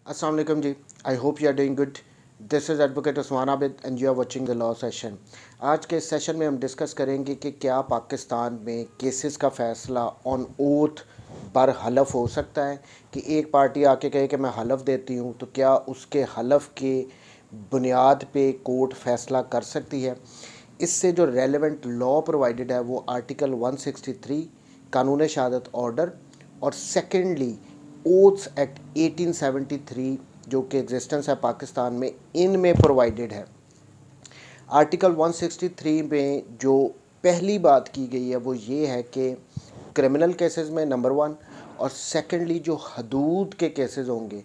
अस्सलाम वालेकुम जी। I hope you are doing good. This is advocate Usman Abid and you are watching the law session. आज के इस सेशन में हम डिस्कस करेंगे कि क्या पाकिस्तान में केसेस का फ़ैसला ऑन ओथ बर हलफ हो सकता है कि एक पार्टी आके कहे कि मैं हलफ देती हूँ, तो क्या उसके हलफ के बुनियाद पे कोर्ट फ़ैसला कर सकती है। इससे जो रेलेवेंट लॉ प्रोवाइडेड है वो आर्टिकल 163 कानून शहादत ऑर्डर और सेकेंडली ओथ्स एक्ट 1873 जो कि एग्जिस्टेंस है पाकिस्तान में, इनमें प्रोवाइडेड है। आर्टिकल 163 में जो पहली बात की गई है वो ये है कि क्रिमिनल केसेस में नंबर वन, और सेकेंडली जो हदूद के केसेस होंगे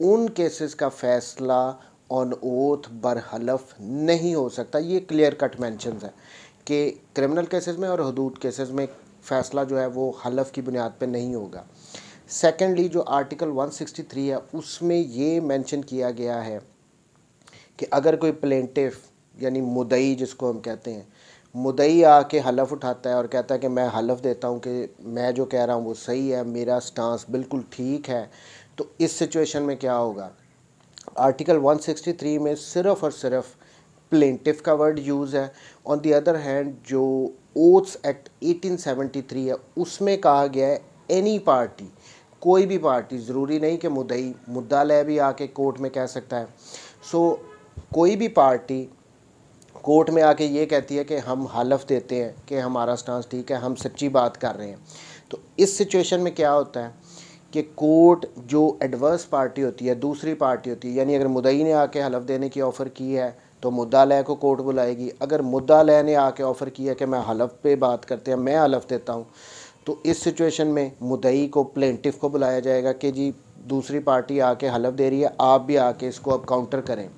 उन केसेस का फ़ैसला ऑन ओथ बर हलफ नहीं हो सकता। ये क्लियर कट मेंशंस है कि क्रिमिनल केसेस में और हदूद केसेस में फ़ैसला जो है वो हलफ की बुनियाद पे नहीं होगा। सेकेंडली जो आर्टिकल 163 है उसमें ये मेंशन किया गया है कि अगर कोई प्लेंटिफ यानी मुदई जिसको हम कहते हैं, मुदई आके हलफ उठाता है और कहता है कि मैं हलफ देता हूँ कि मैं जो कह रहा हूँ वो सही है, मेरा स्टांस बिल्कुल ठीक है, तो इस सिचुएशन में क्या होगा। आर्टिकल 163 में सिर्फ़ और सिर्फ प्लेंटिफ का वर्ड यूज़ है। ऑन दी अदर हैंड जो ओथ्स एक्ट 1873 है उसमें कहा गया है एनी पार्टी, कोई भी पार्टी, ज़रूरी नहीं कि मुद्दई, मुद्दा ले भी आके कोर्ट में कह सकता है। कोई भी पार्टी कोर्ट में आके ये कहती है कि हम हलफ देते हैं कि हमारा स्टांस ठीक है, हम सच्ची बात कर रहे हैं, तो इस सिचुएशन में क्या होता है कि कोर्ट जो एडवर्स पार्टी होती है, दूसरी पार्टी होती है, यानी अगर मुद्दई ने आके हलफ देने की ऑफ़र की है तो मुद्दा लय को कोर्ट बुलाएगी। अगर मुद्दा लय ने आके ऑफ़र किया कि मैं हलफ पे बात करते हैं, मैं हलफ देता हूँ, तो इस सिचुएशन में मुद्दई को, प्लेंटिफ को बुलाया जाएगा कि जी दूसरी पार्टी आके हलफ दे रही है, आप भी आके इसको अब काउंटर करें।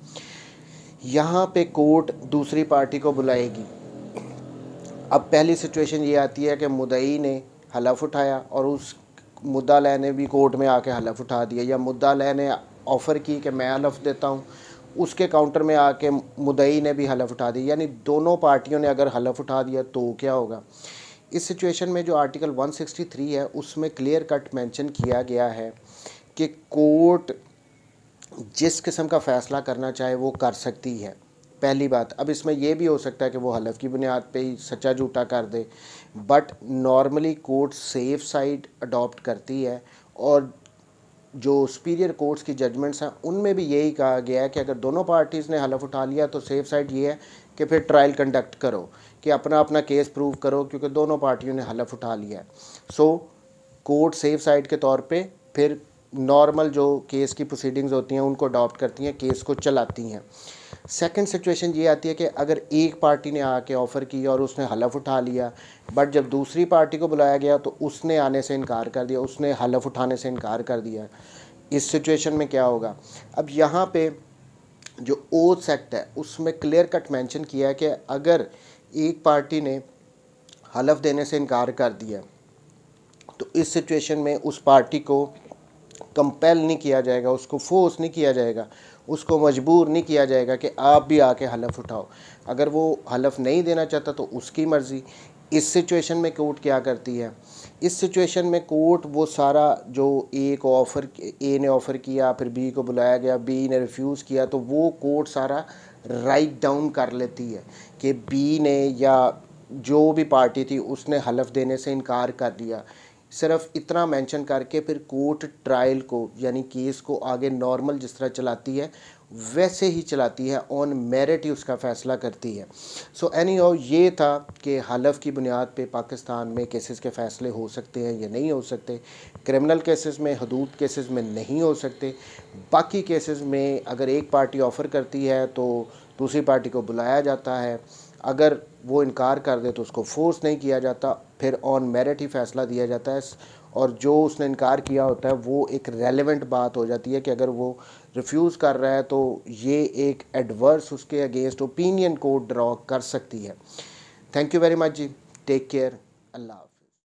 यहाँ पे कोर्ट दूसरी पार्टी को बुलाएगी। अब पहली सिचुएशन ये आती है कि मुद्दई ने हलफ उठाया और उस मुद्दा लय ने भी कोर्ट में आके हलफ उठा दिया, या मुद्दा लय ने ऑफ़र की कि मैं हलफ देता हूँ, उसके काउंटर में आके मुद्दई ने भी हलफ उठा दिया, यानी दोनों पार्टियों ने अगर हलफ उठा दिया तो क्या होगा। इस सिचुएशन में जो आर्टिकल 163 है उसमें क्लियर कट मेंशन किया गया है कि कोर्ट जिस किस्म का फ़ैसला करना चाहे वो कर सकती है। पहली बात, अब इसमें यह भी हो सकता है कि वो हलफ की बुनियाद पे ही सच्चा झूठा कर दे, but normally court safe side adopt करती है, और जो सुपीरियर कोर्ट्स की जजमेंट्स हैं उनमें भी यही कहा गया है कि अगर दोनों पार्टीज़ ने हलफ उठा लिया तो सेफ साइड ये है कि फिर ट्रायल कंडक्ट करो, कि अपना अपना केस प्रूव करो, क्योंकि दोनों पार्टियों ने हलफ उठा लिया है। सो कोर्ट सेफ साइड के तौर पे फिर नॉर्मल जो केस की प्रोसीडिंग्स होती हैं उनको अडॉप्ट करती हैं, केस को चलाती हैं। सेकंड सिचुएशन ये आती है कि अगर एक पार्टी ने आके ऑफ़र किया और उसने हलफ उठा लिया, बट जब दूसरी पार्टी को बुलाया गया तो उसने आने से इनकार कर दिया, उसने हलफ उठाने से इनकार कर दिया। इस सिचुएशन में क्या होगा। अब यहाँ पे जो ओथ्स एक्ट है उसमें क्लियर कट मेंशन किया है कि अगर एक पार्टी ने हलफ देने से इनकार कर दिया तो इस सिचुएशन में उस पार्टी को कंपेल नहीं किया जाएगा, उसको फोर्स नहीं किया जाएगा, उसको मजबूर नहीं किया जाएगा कि आप भी आके हलफ उठाओ। अगर वो हलफ नहीं देना चाहता तो उसकी मर्ज़ी। इस सिचुएशन में कोर्ट क्या करती है, इस सिचुएशन में कोर्ट वो सारा जो ए को ऑफ़र, ए ने ऑफ़र किया, फिर बी को बुलाया गया, बी ने रिफ्यूज़ किया, तो वो कोर्ट सारा राइट डाउन कर लेती है कि बी ने या जो भी पार्टी थी उसने हलफ देने से इनकार कर दिया। सिर्फ इतना मेंशन करके फिर कोर्ट ट्रायल को, यानी केस को आगे नॉर्मल जिस तरह चलाती है वैसे ही चलाती है, ऑन मेरिट ही उसका फ़ैसला करती है। सो एनी हाउ ये था कि हलफ की बुनियाद पे पाकिस्तान में केसेस के फ़ैसले हो सकते हैं या नहीं हो सकते। क्रिमिनल केसेस में, हदूद केसेस में नहीं हो सकते। बाकी केसेस में अगर एक पार्टी ऑफ़र करती है तो दूसरी पार्टी को बुलाया जाता है, अगर वो इनकार कर दे तो उसको फोर्स नहीं किया जाता, फिर ऑन मेरिट ही फ़ैसला दिया जाता है। और जो उसने इनकार किया होता है वो एक रेलेवेंट बात हो जाती है कि अगर वो रिफ्यूज़ कर रहा है तो ये एक एडवर्स उसके अगेंस्ट ओपिनियन कोर्ट ड्रॉ कर सकती है। Thank you very much ji. Take care. Allah.